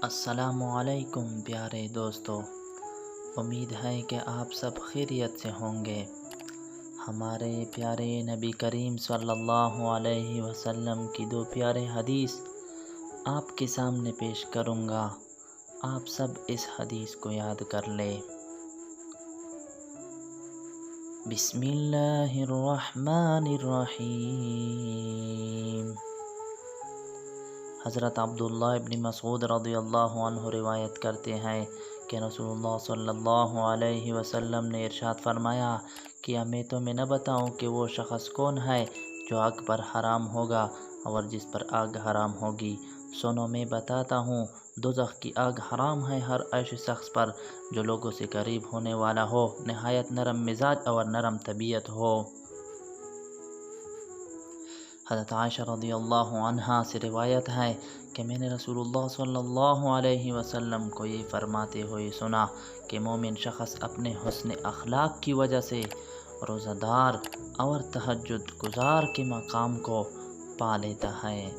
السلام علیکم پیارے دوستو، امید ہے کہ آپ سب خیریت سے ہوں گے۔ ہمارے پیارے نبی کریم صلی اللہ علیہ وسلم کی دو پیارے حدیث آپ کے سامنے پیش کروں گا۔ آپ سب اس حدیث کو یاد کر لیں۔ بسم اللہ الرحمن الرحیم۔ حضرت عبداللہ ابن مسعود رضی اللہ عنہ روایت کرتے ہیں کہ رسول اللہ صلی اللہ علیہ وسلم نے ارشاد فرمایا کہ میں تمہیں نہ بتاؤں کہ وہ شخص کون ہے جو آگ پر حرام ہوگا اور جس پر آگ حرام ہوگی۔ سنو میں بتاتا ہوں، دوزخ کی آگ حرام ہے ہر ایسے شخص پر جو لوگوں سے قریب ہونے والا ہو، نہایت نرم مزاج اور نرم طبیعت ہو۔ حضرت عائشہ رضی اللہ عنہا سے روایت ہے کہ میں نے رسول اللہ صلی اللہ علیہ وسلم کو یہ فرماتے ہوئے سنا کہ مومن شخص اپنے حسن اخلاق کی وجہ سے روزہ دار اور تہجد گزار کے مقام کو پا لیتا ہے۔